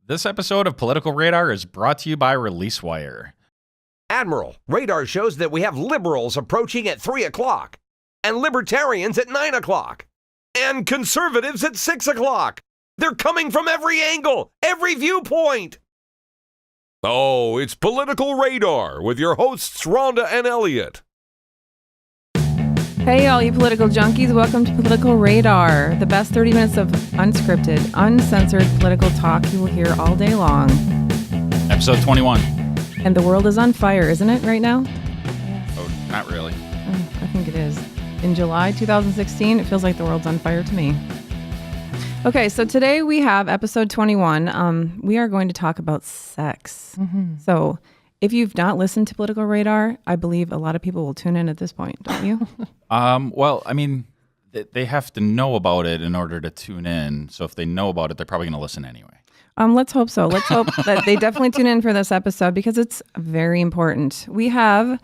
This episode of Political Radar is brought to you by ReleaseWire. Admiral, radar shows that we have liberals approaching at 3 o'clock, and libertarians at 9 o'clock, and conservatives at 6 o'clock. They're coming from every angle, every viewpoint. Oh, it's Political Radar with your hosts Rhonda and Eliot. Hey, all you political junkies, welcome to Political Radar, the best 30 minutes of unscripted, uncensored political talk you will hear all day long. Episode 21. And the world is on fire, isn't it, right now? Oh, not really. I think it is. In July 2016, it feels like the world's on fire to me. Okay, so today we have episode 21. We are going to talk about sex. So if you've not listened to Political Radar, I believe a lot of people will tune in at this point, don't you? Well, I mean, they have to know about it in order to tune in. So if they know about it, they're probably going to listen anyway. Let's hope so. Let's hope that they definitely tune in for this episode because it's very important. We have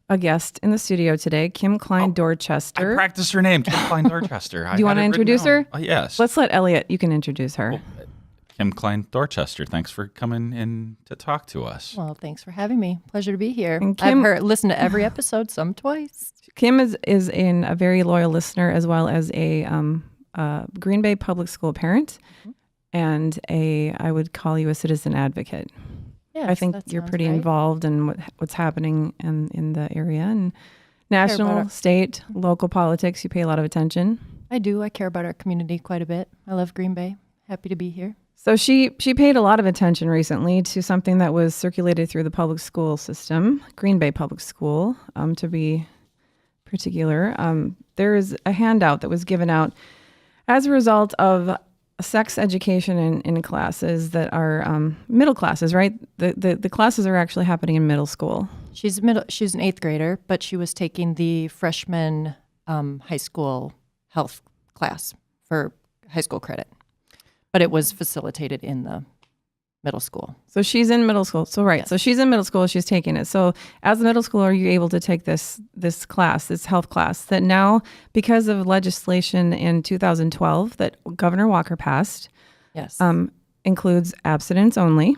a guest in the studio today, Kim Klein Dorchester. I practiced her name, Kim Klein Dorchester. Do you want to introduce her? Yes. Let's let Eliot, you can introduce her. Well, Kim Klein Dorchester, thanks for coming in to talk to us. Well, thanks for having me. Pleasure to be here. And Kim, I've listened to every episode, some twice. Kim is a very loyal listener as well as a Green Bay public school parent and I would call you a citizen advocate. Yes, I think you're pretty involved in what's happening in the area and national, state, local politics. You pay a lot of attention. I do. I care about our community quite a bit. I love Green Bay. Happy to be here. So she paid a lot of attention recently to something that was circulated through the public school system, Green Bay Public School, to be particular. There is a handout that was given out as a result of sex education in classes that are middle classes, right? The classes are actually happening in middle school. She's an 8th grader, but she was taking the freshman high school health class for high school credit. But it was facilitated in the middle school. So she's in middle school. So right. Yes. So she's in middle school. She's taking it. So as a middle schooler, you're able to take this class, this health class that now, because of legislation in 2012 that Governor Walker passed, yes, includes abstinence only.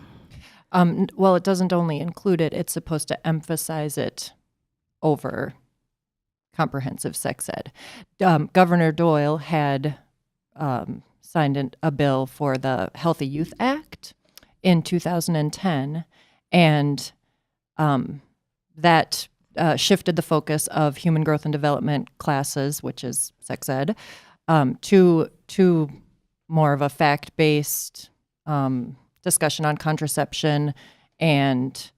Well, it doesn't only include it. It's supposed to emphasize it over comprehensive sex ed. Governor Doyle had signed a bill for the Healthy Youth Act in 2010, and that shifted the focus of human growth and development classes, which is sex ed, to more of a fact-based discussion on contraception and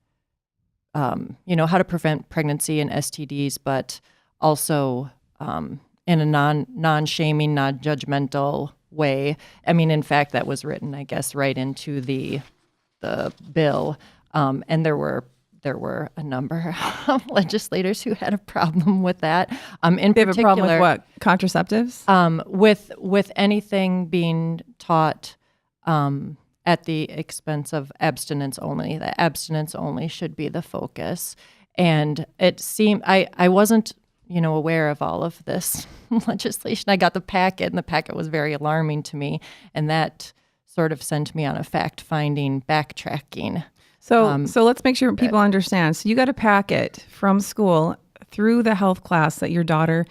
how to prevent pregnancy and STDs, but also in a non-shaming, non-judgmental way. I mean, in fact, that was written, I guess, right into the bill, and there were a number of legislators who had a problem with that. In they particular, have a problem with what? Contraceptives? With anything being taught at the expense of abstinence only. The abstinence only should be the focus, and it seemed I wasn't aware of all of this legislation. I got the packet, and the packet was very alarming to me, and that sort of sent me on a fact-finding, backtracking. So let's make sure people understand. So you got a packet from school through the health class that your daughter,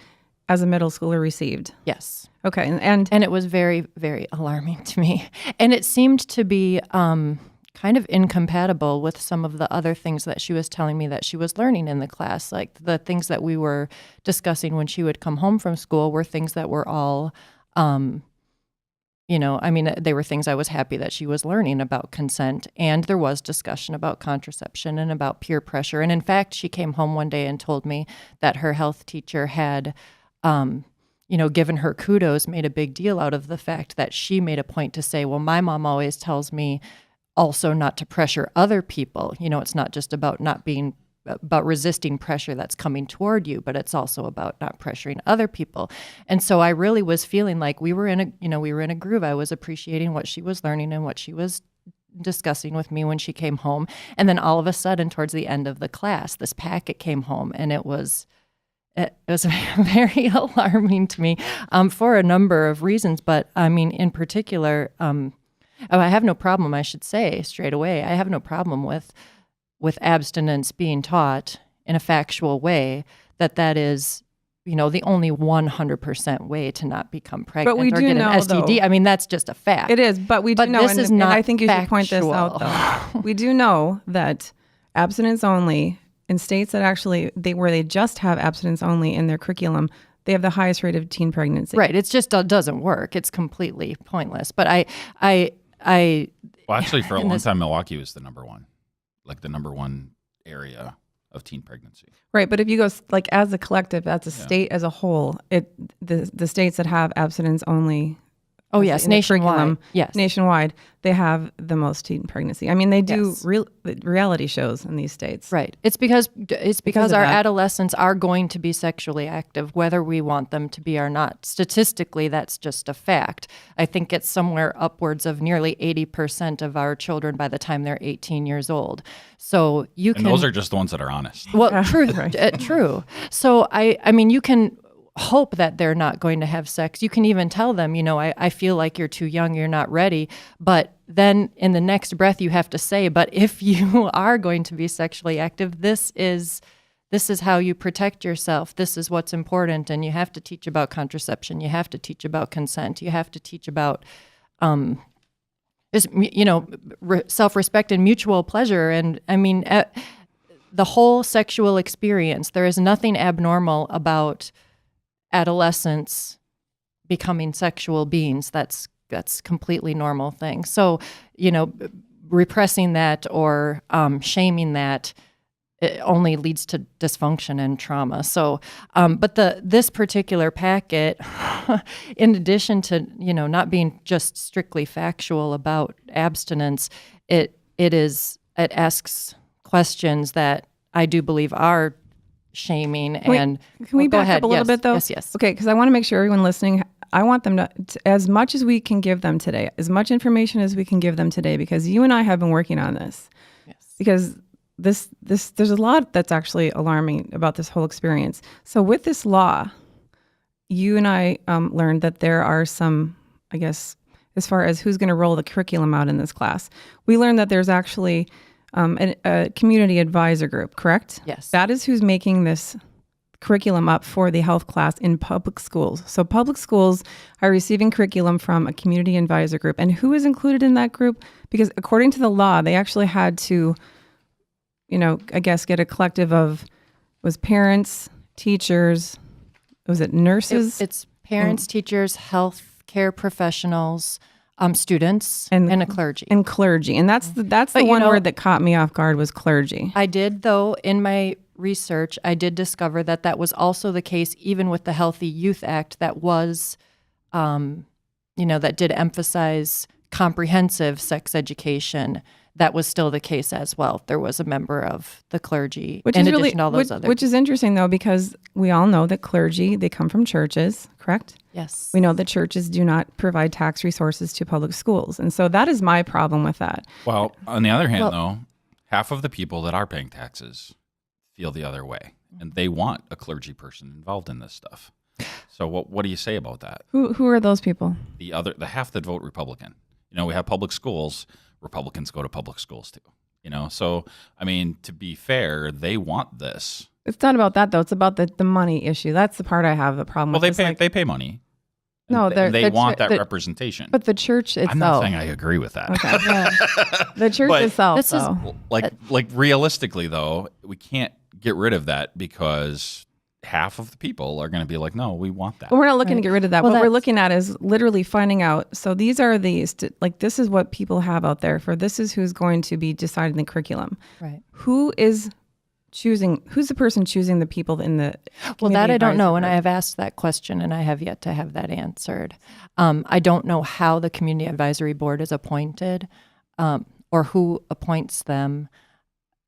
as a middle schooler, received. Yes. Okay, and it was very, very alarming to me, and it seemed to be kind of incompatible with some of the other things that she was telling me that she was learning in the class. Like the things that we were discussing when she would come home from school were things that were all, they were things I was happy that she was learning about consent. And there was discussion about contraception and about peer pressure. And in fact, she came home one day and told me that her health teacher had, given her kudos, made a big deal out of the fact that she made a point to say, well, my mom always tells me also not to pressure other people. It's not just about about resisting pressure that's coming toward you, but it's also about not pressuring other people. And so I really was feeling like we were in a groove. I was appreciating what she was learning and what she was discussing with me when she came home. And then all of a sudden, towards the end of the class, this packet came home, and it was very alarming to me for a number of reasons. But I mean, in particular, Oh, I have no problem, I should say straight away. I have no problem with abstinence being taught in a factual way, that is, the only 100% way to not become pregnant we or do get an know, STD. though, I mean, that's just a fact. It is, but we do know, this is not I think you should point this out, factual. though. We do know that abstinence only in states that actually where they just have abstinence only in their curriculum, they have the highest rate of teen pregnancy. Right. It's just doesn't work. It's completely pointless. But well, actually, for a long time, Milwaukee was the number one area of teen pregnancy. Right, but if you go like as a collective, as a state as a whole, the states that have abstinence only. Oh yes, in the nationwide. curriculum, Yes, nationwide, they have the most teen pregnancy. I mean, they do reality shows in these states. Right. It's because of our that. adolescents are going to be sexually active, whether we want them to be or not. Statistically, that's just a fact. I think it's somewhere upwards of nearly 80% of our children by the time they're 18 years old. So you can. And those are just the ones that are honest. Well, true. True. So I mean, you can hope that they're not going to have sex. You can even tell them, I feel like you're too young, you're not ready. But then in the next breath, you have to say, but if you are going to be sexually active, this is how you protect yourself. This is what's important. And you have to teach about contraception. You have to teach about consent. You have to teach about, self-respect and mutual pleasure. And I mean, the whole sexual experience, there is nothing abnormal about adolescents becoming sexual beings. That's completely normal thing. So, repressing that or shaming that, it only leads to dysfunction and trauma. So, but this particular packet, in addition to not being just strictly factual about abstinence, it asks questions that I do believe are shaming. Can we back up a little bit, though? Yes. Okay, because I want to make sure everyone listening, I want them to, as much as we can give them today, as much information as we can give them today, because you and I have been working on this. Yes. Because there's a lot that's actually alarming about this whole experience. So with this law, you and I learned that there are some, I guess, as far as who's going to roll the curriculum out in this class, we learned that there's actually a community advisor group, correct? Yes. That is who's making this curriculum up for the health class in public schools. So public schools are receiving curriculum from a community advisor group. And who is included in that group? Because according to the law, they actually had to, I guess, get a collective of, was parents, teachers, was it nurses? It's parents, teachers, health care professionals, students, and a clergy. And clergy. And that's the one word that caught me off guard was clergy. I did, though, in my research, I did discover that was also the case even with the Healthy Youth Act that was, that did emphasize comprehensive sex education. That was still the case as well. There was a member of the clergy, in addition to all those others. Which is interesting, though, because we all know that clergy, they come from churches, correct? Yes. We know that churches do not provide tax resources to public schools. And so that is my problem with that. Well, on the other hand, though, half of the people that are paying taxes feel the other way, and they want a clergy person involved in this stuff. So what do you say about that? Who are those people? The half that vote Republican. We have public schools. Republicans go to public schools too. So I mean, to be fair, they want this. It's not about that though. It's about the money issue. That's the part I have a problem with. Well, they pay money. No, they want that representation. But the church itself. I'm not saying I agree with that. Okay. Yeah. The church itself, this is though. Like realistically, though, we can't get rid of that because half of the people are going to be like, no, we want that. But we're not looking to get rid of that. Well, what we're looking at is literally finding out. So these are this is what people have out there for. This is who's going to be deciding the curriculum. Right. Who's the person choosing the people in the Well, that I don't know, group? and I have asked that question, and I have yet to have that answered. I don't know how the Community Advisory Board is appointed or who appoints them.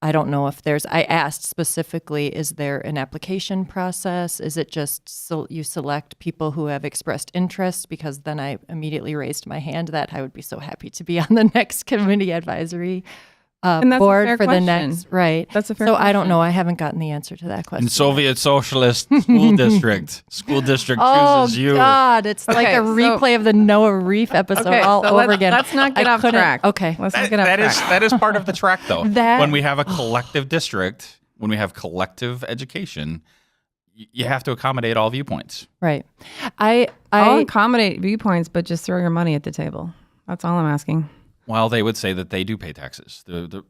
I don't know if I asked specifically, is there an application process? Is it just you select people who have expressed interest? Because then I immediately raised my hand that I would be so happy to be on the next community advisory And that's a board fair for the question. next, right? That's a fair So I don't question. know. I haven't gotten the answer to that question. In Soviet Socialist School District, Oh chooses you. God, it's like Okay, a so- replay of the Noah Reef episode all over again. Let's not get I off couldn't- track. Okay. Let's not get off That track. is that is part of the track, though. That- When we have a collective district, when we have collective education, you have to accommodate all viewpoints. Right. I'll I accommodate viewpoints, but just throw your money at the table. That's all I'm asking. Well, they would say that they do pay taxes. The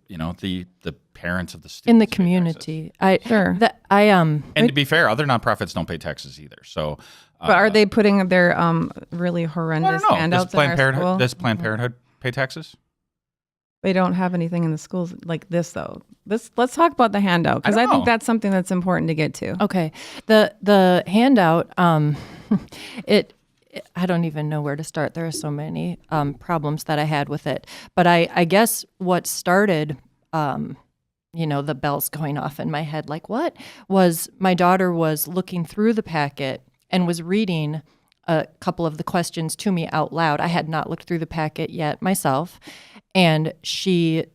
parents of the students in the pay taxes. community. Sure. And to be fair, other nonprofits don't pay taxes either. So, But are they putting their really horrendous I don't know. handouts in our school? Does Planned Parenthood pay taxes? They don't have anything in the schools like this, though. Let's talk about the handout, because I I don't think know. that's something that's important to get to. Okay. The handout, I don't even know where to start. There are so many problems that I had with it. But I guess what started, the bells going off in my head, like what, was my daughter was looking through the packet and was reading a couple of the questions to me out loud. I had not looked through the packet yet myself. And she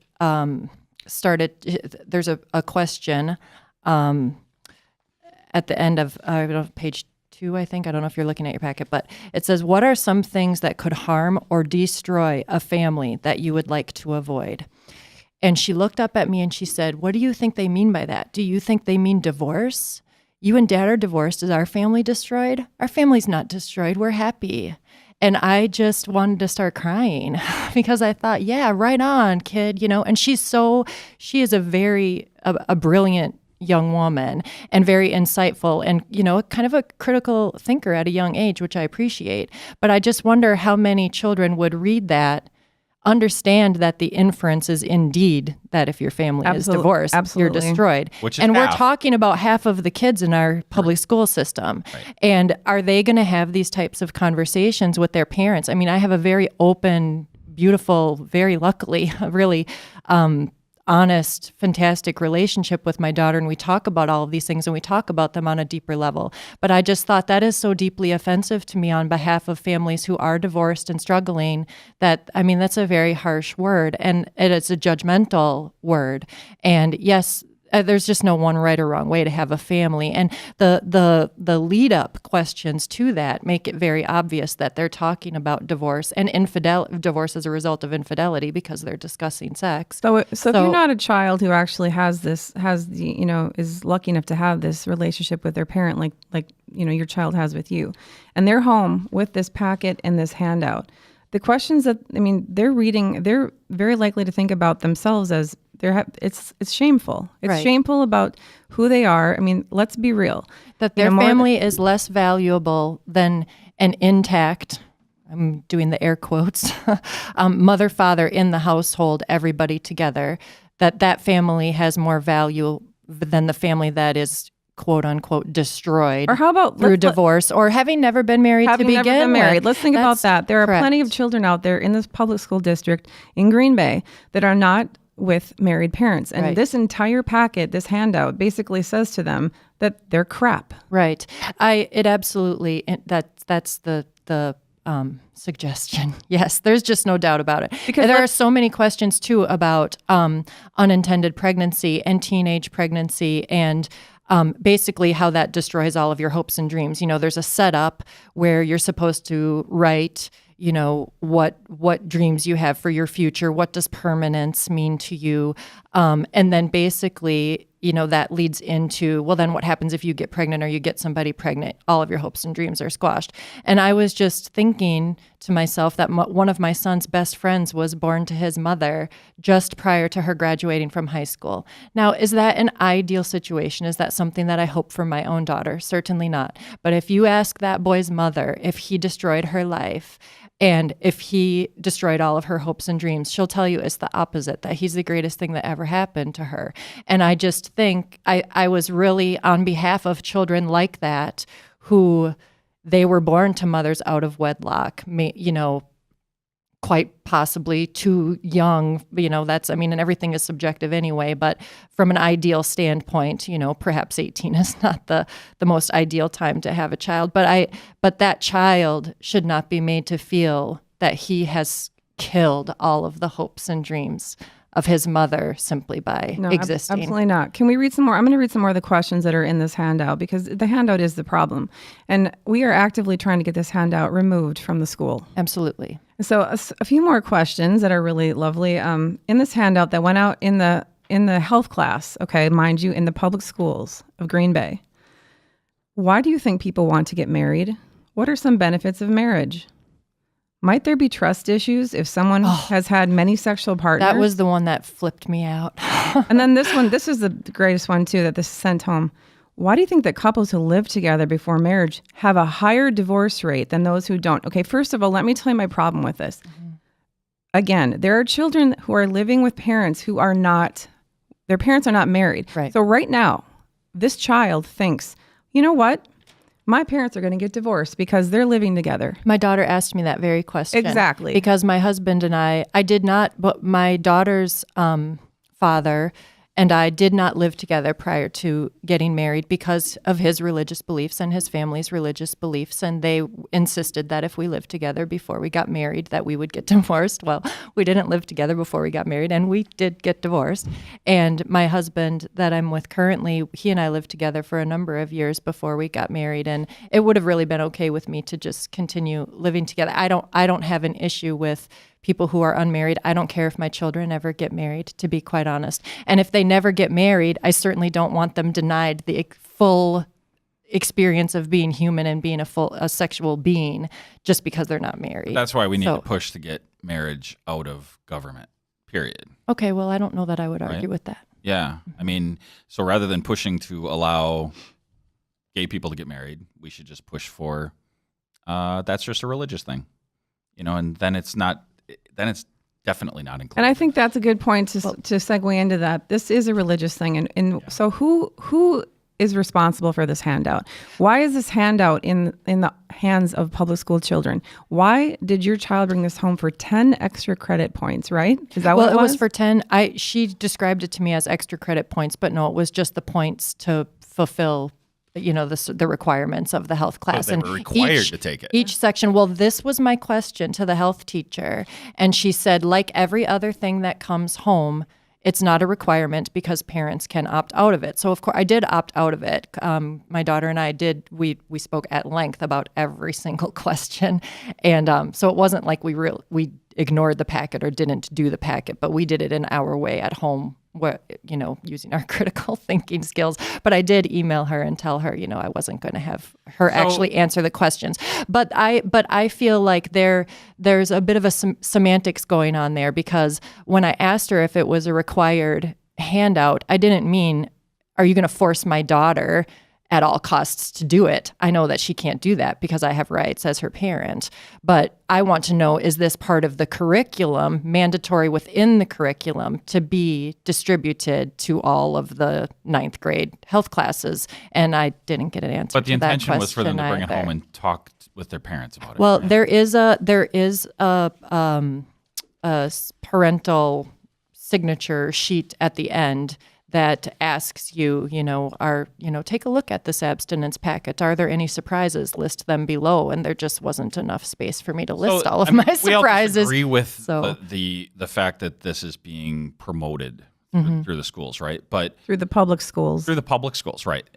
started, there's a question at the end of page 2, I think. I don't know if you're looking at your packet, but it says, what are some things that could harm or destroy a family that you would like to avoid? And she looked up at me and she said, what do you think they mean by that? Do you think they mean divorce? You and Dad are divorced. Is our family destroyed? Our family's not destroyed. We're happy. And I just wanted to start crying because I thought, yeah, right on, kid, and she is a very, a brilliant young woman and very insightful and, kind of a critical thinker at a young age, which I appreciate. But I just wonder how many children would read that, understand that the inference is indeed that if your family is divorced, you're destroyed. Which is and we're half. talking about half of the kids in our public school system. Right. And are they going to have these types of conversations with their parents? I mean, I have a very open, beautiful, very luckily, really honest, fantastic relationship with my daughter, and we talk about all of these things and we talk about them on a deeper level. But I just thought that is so deeply offensive to me on behalf of families who are divorced and struggling that, that's a very harsh word, and it is a judgmental word. And yes, there's just no one right or wrong way to have a family. And the lead up questions to that make it very obvious that they're talking about divorce and divorce as a result of infidelity because they're discussing sex. So if you're not a child who actually is lucky enough to have this relationship with their parent, like your child has with you, and they're home with this packet and this handout, the questions that they're reading, they're very likely to think about themselves as it's shameful. It's Right. shameful about who they are. Let's be real. That their family is less valuable than an intact, I'm doing the air quotes, mother, father in the household, everybody together, that family has more value than the family that is quote unquote destroyed, or how about through divorce or having never been married to begin never been married. with. Let's think about that. There are correct. plenty of children out there in this public school district in Green Bay that are not with married parents. And Right. this entire packet, this handout, basically says to them that they're crap. Right. That's the suggestion. Yes, there's just no doubt about it. Because there are so many questions too about unintended pregnancy and teenage pregnancy and basically how that destroys all of your hopes and dreams. There's a setup where you're supposed to write, what dreams you have for your future. What does permanence mean to you? And then basically, that leads into, well, then what happens if you get pregnant or you get somebody pregnant? All of your hopes and dreams are squashed. And I was just thinking to myself that one of my son's best friends was born to his mother just prior to her graduating from high school. Now, is that an ideal situation? Is that something that I hope for my own daughter? Certainly not. But if you ask that boy's mother if he destroyed her life, and if he destroyed all of her hopes and dreams, she'll tell you it's the opposite, that he's the greatest thing that ever happened to her. And I just think I was really on behalf of children like that who they were born to mothers out of wedlock, quite possibly too young, and everything is subjective anyway, but from an ideal standpoint, perhaps 18 is not the most ideal time to have a child, but that child should not be made to feel that he has killed all of the hopes and dreams of his mother simply by existing. Absolutely not. Can we read some more? I'm going to read some more of the questions that are in this handout because the handout is the problem. And we are actively trying to get this handout removed from the school. Absolutely. So a few more questions that are really lovely. In this handout that went out in the health class, okay, mind you, in the public schools of Green Bay. Why do you think people want to get married? What are some benefits of marriage? Might there be trust issues if someone has had many sexual partners? That was the one that flipped me out. And then this is the greatest one too, that this is sent home. Why do you think that couples who live together before marriage have a higher divorce rate than those who don't? Okay, first of all, let me tell you my problem with this. Again, there are children who are living with parents who are not, their parents are not married. Right. So right now, this child thinks, you know what? My parents are going to get divorced because they're living together. My daughter asked me that very question. Exactly. Because my husband and I did not, but my daughter's father and I did not live together prior to getting married because of his religious beliefs and his family's religious beliefs. And they insisted that if we lived together before we got married, that we would get divorced. Well, we didn't live together before we got married, and we did get divorced. And my husband that I'm with currently, he and I lived together for a number of years before we got married. And it would have really been okay with me to just continue living together. I don't have an issue with people who are unmarried. I don't care if my children ever get married, to be quite honest. And if they never get married, I certainly don't want them denied the full experience of being human and being a sexual being just because they're not married. That's why we need to push to get marriage out of government, period. Okay, well, I don't know that I would argue with that. Yeah. I mean, so rather than pushing to allow gay people to get married, we should just push for that's just a religious thing, and then it's definitely not included. And I think that's a good point to segue into that. This is a religious thing. So who is responsible for this handout? Why is this handout in the hands of public school children? Why did your child bring this home for 10 extra credit points, right? Is that what it was? Well, it was for 10. She described it to me as extra credit points, but no, it was just the points to fulfill the requirements of the health class. So they were required to take it. Each section. Well, this was my question to the health teacher. And she said, like every other thing that comes home, it's not a requirement because parents can opt out of it. So, of course, I did opt out of it. My daughter and I we spoke at length about every single question. And so it wasn't like we ignored the packet or didn't do the packet, but we did it in our way at home, using our critical thinking skills. But I did email her and tell her, I wasn't going to have her actually answer the questions. But I feel like there's a bit of a semantics going on there, because when I asked her if it was a required handout, I didn't mean, are you going to force my daughter at all costs to do it? I know that she can't do that because I have rights as her parent. But I want to know, is this part of the curriculum, mandatory within the curriculum, to be distributed to all of the 9th grade health classes? And I didn't get an answer to that question. But the intention was for them to bring it home and talk with their parents about it. Well, right? there is a parental signature sheet at the end that asks you, take a look at this abstinence packet. Are there any surprises? List them below. And there just wasn't enough space for me to list all of my surprises. We all disagree with the fact that this is being promoted through the schools, right? But through the public schools. Through the public schools, right.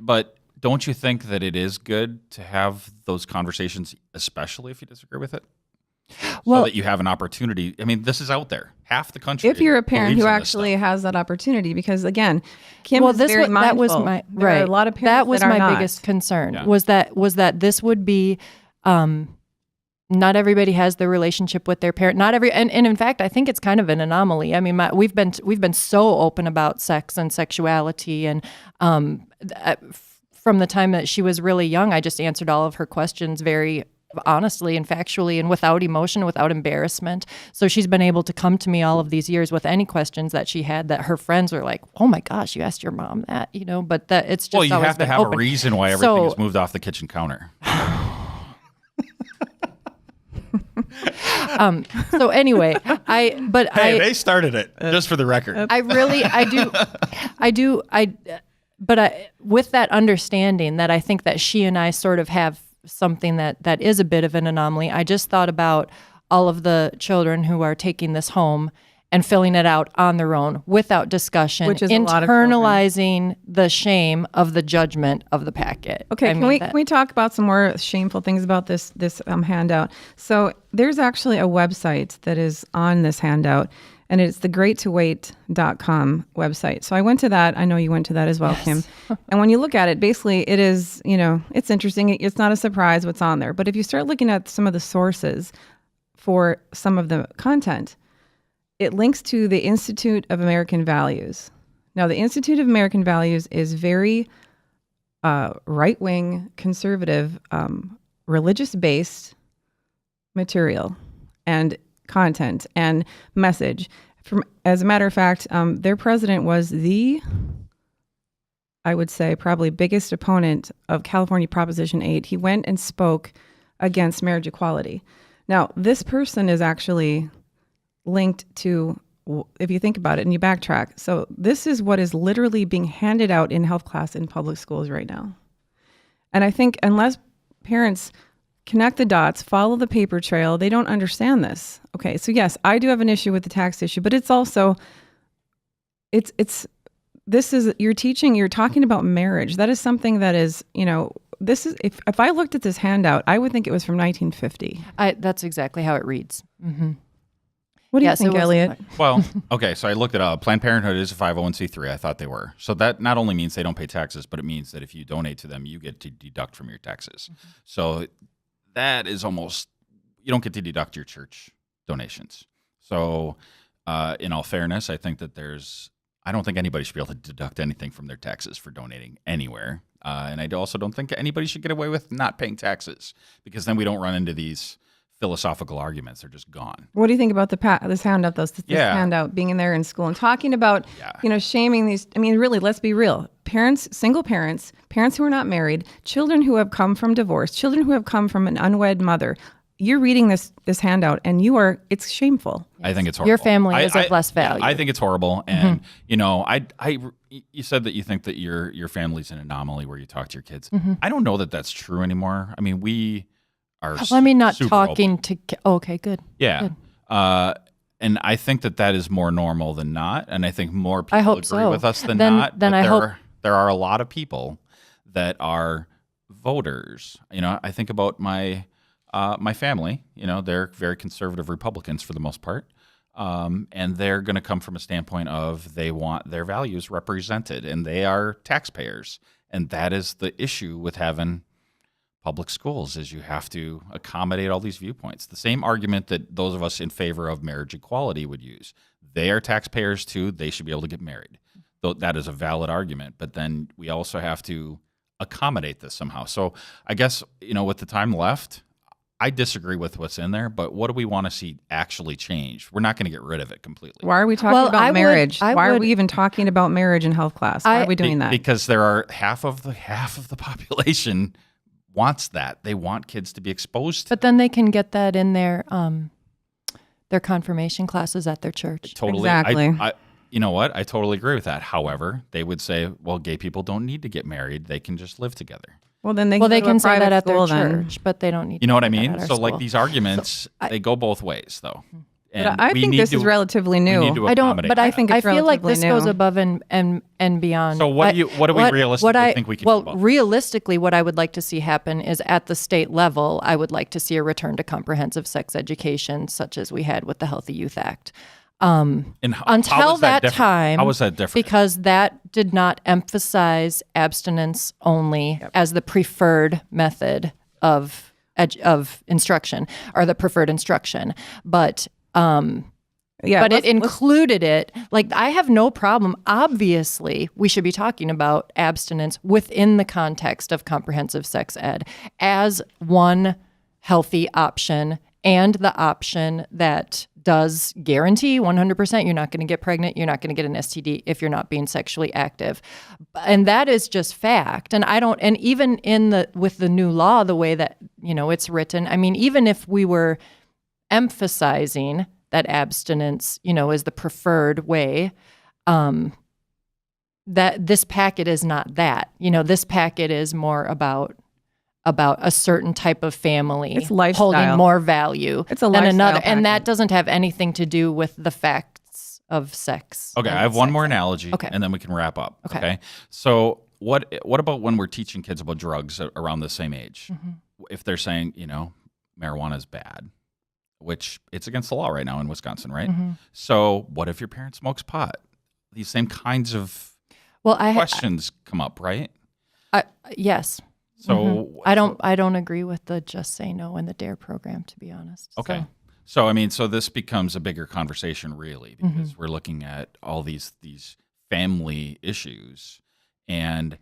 But don't you think that it is good to have those conversations, especially if you disagree with it? So that you have an opportunity. I mean, this is out there. Half the country. If you're a parent who actually has that opportunity, because again, Kim is very mindful. That was my right. A lot of parents that was my biggest concern. Was that this would be. Not everybody has the relationship with their parent. Not every, and in fact, I think it's kind of an anomaly. I mean, we've been so open about sex and sexuality, and from the time that she was really young, I just answered all of her questions very honestly and factually and without emotion, without embarrassment. So she's been able to come to me all of these years with any questions that she had that her friends were like, "Oh my gosh, you asked your mom that," But that it's just you always have to been have open. a reason why everything is moved off the kitchen counter. So anyway, they started it, just for the record. With that understanding that I think that she and I sort of have something that is a bit of an anomaly, I just thought about all of the children who are taking this home and filling it out on their own without discussion, Which is a lot of children. internalizing the shame of the judgment of the packet. Okay, can we talk about some more shameful things about this handout? So there's actually a website that is on this handout, and it's the greattowait.com website. So I went to that. I know you went to that as well, Kim. And when you look at it, basically it is, it's interesting. It's not a surprise what's on there. But if you start looking at some of the sources for some of the content, it links to the Institute of American Values. Now, the Institute of American Values is very right-wing, conservative, religious-based material and content and message. As a matter of fact, their president was I would say, probably biggest opponent of California Proposition 8. He went and spoke against marriage equality. Now, this person is actually linked to, if you think about it and you backtrack. So this is what is literally being handed out in health class in public schools right now. And I think unless parents connect the dots, follow the paper trail, they don't understand this. Okay, so yes, I do have an issue with the tax issue, but it's also, you're talking about marriage. That is something that is, this is, if I looked at this handout, I would think it was from 1950. That's exactly how it reads. Mm-hmm. What do you think, Eliot? Well, okay, so I looked it up. Planned Parenthood is a 501c3. I thought they were. So that not only means they don't pay taxes, but it means that if you donate to them, you get to deduct from your taxes. Mm-hmm. So that is almost, you don't get to deduct your church donations. So in all fairness, I think that I don't think anybody should be able to deduct anything from their taxes for donating anywhere. And I also don't think anybody should get away with not paying taxes, because then we don't run into these philosophical arguments. They're just gone. What do you think about this handout, though? This handout being in there in school and talking about, shaming these. I mean, really, let's be real. Parents, single parents who are not married, children who have come from divorce, children who have come from an unwed mother. You're reading this handout and it's shameful. I think it's horrible. Your family is of less value. I think it's horrible. And, you said that you think that your family's an anomaly where you talk to your kids. Mm-hmm. I don't know that that's true anymore. I mean, we are talking open. Okay, good. Yeah. Good. And I think that is more normal than not. And I think more people agree with us than not. Then there are a lot of people that are voters. I think about my family. They're very conservative Republicans for the most part. And they're going to come from a standpoint of they want their values represented, and they are taxpayers. And that is the issue with having public schools, is you have to accommodate all these viewpoints. The same argument that those of us in favor of marriage equality would use. They are taxpayers too. They should be able to get married. Though that is a valid argument. But then we also have to accommodate this somehow. So I guess, with the time left, I disagree with what's in there, but what do we want to see actually change? We're not going to get rid of it completely. Why are we talking about marriage? Why are we even talking about marriage in health class? Why are we doing that? Because there are half of the population wants that. They want kids to be exposed to. But then they can get that in their confirmation classes at their church. Totally. Exactly. You know what? I totally agree with that. However, they would say, well, gay people don't need to get married. They can just live together. Well, then they can say that at their then. church, but they don't need. You know what I mean? So like these arguments, they go both ways, though. And I think this is relatively new. I don't. But I think I feel like this goes above and beyond. So what do we realistically think we can do about? Well, realistically, what I would like to see happen is at the state level, I would like to see a return to comprehensive sex education, such as we had with the Healthy Youth Act. Until that time, how was that different? Because that did not emphasize abstinence only as the preferred method of instruction, or the preferred instruction, but it included it. Like, I have no problem. Obviously, we should be talking about abstinence within the context of comprehensive sex ed as one healthy option, and the option that does guarantee 100% you're not going to get pregnant, you're not going to get an STD if you're not being sexually active. And that is just fact. And even with the new law, the way that, it's written, I mean, even if we were emphasizing that abstinence, is the preferred way, that this packet is not that. This packet is more about a certain type of family. It's lifestyle. Holding more value it's a than another. Packet. And that doesn't have anything to do with the facts of sex. Okay, and I have one sex more ed. analogy, Okay. and then we can wrap up. Okay. So what about when we're teaching kids about drugs around the same age? Mm-hmm. If they're saying, marijuana is bad, which it's against the law right now in Wisconsin, right? Mm-hmm. So what if your parent smokes pot? These same kinds of Well, questions come up, right? yes. So I don't agree with the just say no in the DARE program, to be honest. Okay. So this becomes a bigger conversation, really, because we're looking at all these family issues, and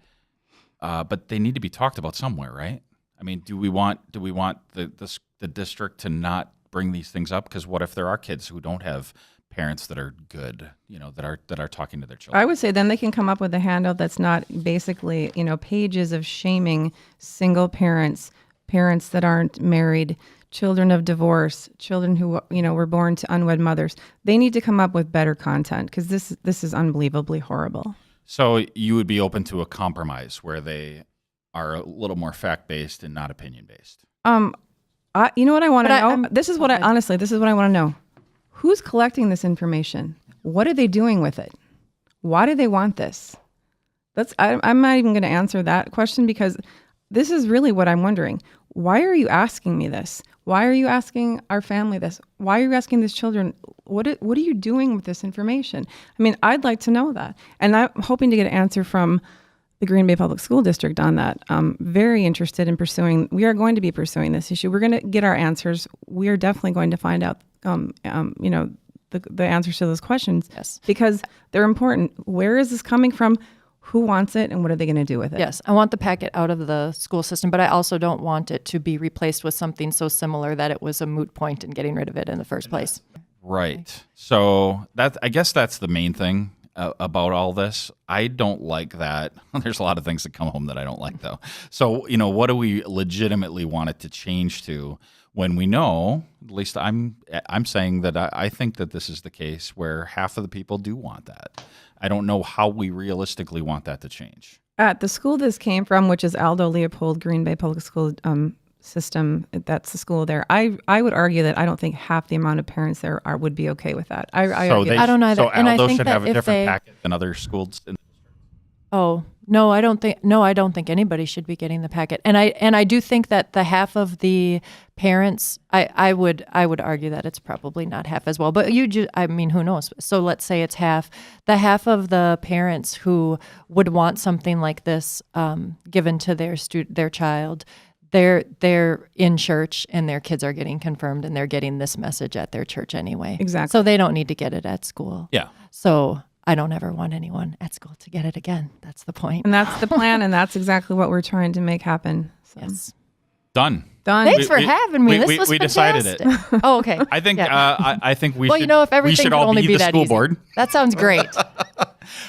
but they need to be talked about somewhere, right? I mean, do we want the district to not bring these things up? Because what if there are kids who don't have parents that are good, that are talking to their children? I would say then they can come up with a handout that's not basically, pages of shaming single parents, parents that aren't married, children of divorce, children who, were born to unwed mothers. They need to come up with better content because this is unbelievably horrible. So you would be open to a compromise where they are a little more fact-based and not opinion-based? You know what I want to know? this is what I want to know. Who's collecting this information? What are they doing with it? Why do they want this? I'm not even going to answer that question because this is really what I'm wondering. Why are you asking me this? Why are you asking our family this? Why are you asking these children? What are you doing with this information? I mean, I'd like to know that. And I'm hoping to get an answer from the Green Bay Public School District on that. Very interested in we are going to be pursuing this issue. We're going to get our answers. We are definitely going to find out, the answers to those questions. Yes. Because they're important. Where is this coming from? Who wants it, and what are they going to do with it? Yes, I want the packet out of the school system, but I also don't want it to be replaced with something so similar that it was a moot point in getting rid of it in the first place. Right. So I guess that's the main thing about all this. I don't like that. There's a lot of things that come home that I don't like, though. So, what do we legitimately want it to change to when we know, at least I'm saying that I think that this is the case where half of the people do want that. I don't know how we realistically want that to change. At the school this came from, which is Aldo Leopold Green Bay Public School system, that's the school there. I would argue that I don't think half the amount of parents there would be okay with that. I don't either. So And I Aldo think should that have a if different packet than other schools. Oh, no, I don't think anybody should be getting the packet. And I do think that the half of the parents, I would argue that it's probably not half as well. But who knows? So let's say it's half. The half of the parents who would want something like this given to their child, they're in church and their kids are getting confirmed and they're getting this message at their church anyway. Exactly. So they don't need to get it at school. Yeah. So I don't ever want anyone at school to get it again. That's the point. And that's the plan, and that's exactly what we're trying to make happen. So. Yes. Done. Thanks for having me. This was we decided it. fantastic. Oh, okay. I think Yeah. I think we Well, should. if everything we should could all only be be the that school easy. board. That sounds great.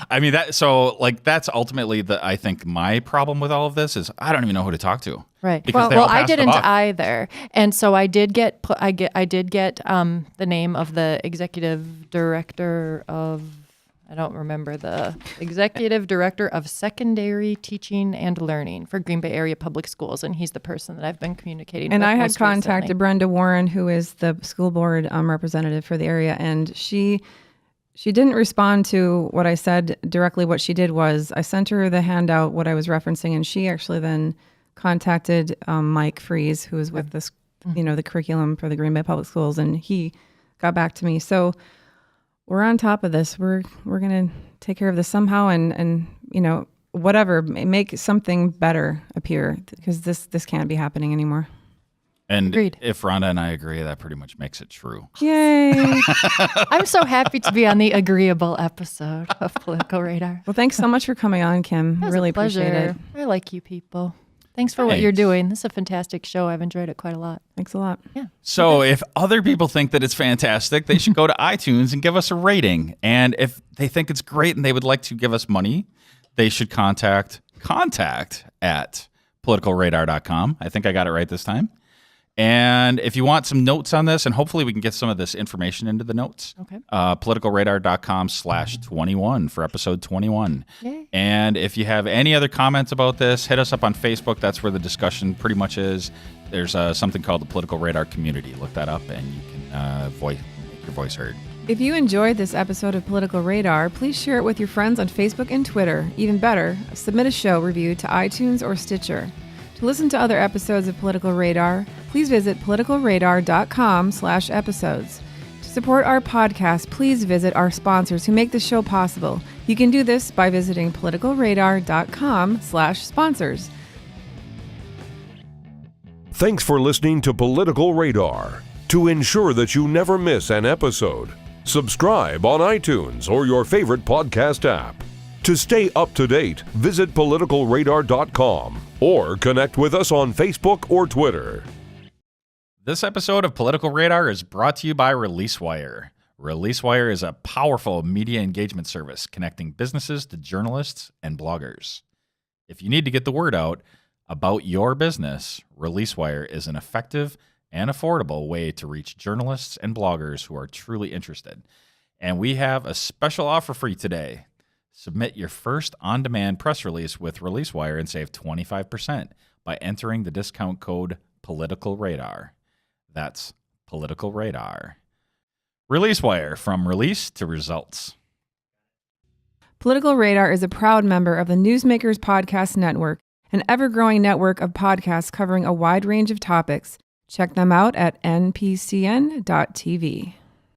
I mean that's ultimately I think my problem with all of this is I don't even know who to talk to. Right. Because they all I pass the didn't buck. either, and so I did get the name of the executive director of. I don't remember the executive director of secondary teaching and learning for Green Bay Area Public Schools, and he's the person that I've been communicating with. And I had most contacted recently. Brenda Warren, who is the school board representative for the area, and she didn't respond to what I said directly. What she did was I sent her the handout, what I was referencing, and she actually then contacted Mike Freeze, who is with this, the curriculum for the Green Bay Public Schools, and he got back to me. So we're on top of this. We're going to take care of this somehow and whatever, make something better appear because this can't be happening anymore. And Agreed. if Rhonda and I agree, that pretty much makes it true. Yay. I'm so happy to be on the agreeable episode of Political Radar. Well, thanks so much for coming on, Kim. It was Really a pleasure. appreciate it. I like you people. Thanks for what you're doing. This is a fantastic show. I've enjoyed it quite a lot. Thanks a lot. Yeah. So if other people think that it's fantastic, they should go to iTunes and give us a rating. And if they think it's great and they would like to give us money, they should contact at politicalradar.com. I think I got it right this time. And if you want some notes on this, and hopefully we can get some of this information into the notes, Okay. politicalradar.com/21 for episode 21. Yay. And if you have any other comments about this, hit us up on Facebook. That's where the discussion pretty much is. There's something called the Political Radar Community. Look that up and you can make your voice heard. If you enjoyed this episode of Political Radar, please share it with your friends on Facebook and Twitter. Even better, submit a show review to iTunes or Stitcher. To listen to other episodes of Political Radar, please visit politicalradar.com/episodes. To support our podcast, please visit our sponsors who make the show possible. You can do this by visiting politicalradar.com/sponsors. Thanks for listening to Political Radar. To ensure that you never miss an episode, subscribe on iTunes or your favorite podcast app. To stay up to date, visit politicalradar.com or connect with us on Facebook or Twitter. This episode of Political Radar is brought to you by ReleaseWire. ReleaseWire is a powerful media engagement service connecting businesses to journalists and bloggers. If you need to get the word out about your business, ReleaseWire is an effective and affordable way to reach journalists and bloggers who are truly interested. And we have a special offer for you today. Submit your first on-demand press release with ReleaseWire and save 25% by entering the discount code PoliticalRadar. That's Political Radar. ReleaseWire, from release to results. Political Radar is a proud member of the Newsmakers Podcast Network, an ever-growing network of podcasts covering a wide range of topics. Check them out at npcn.tv.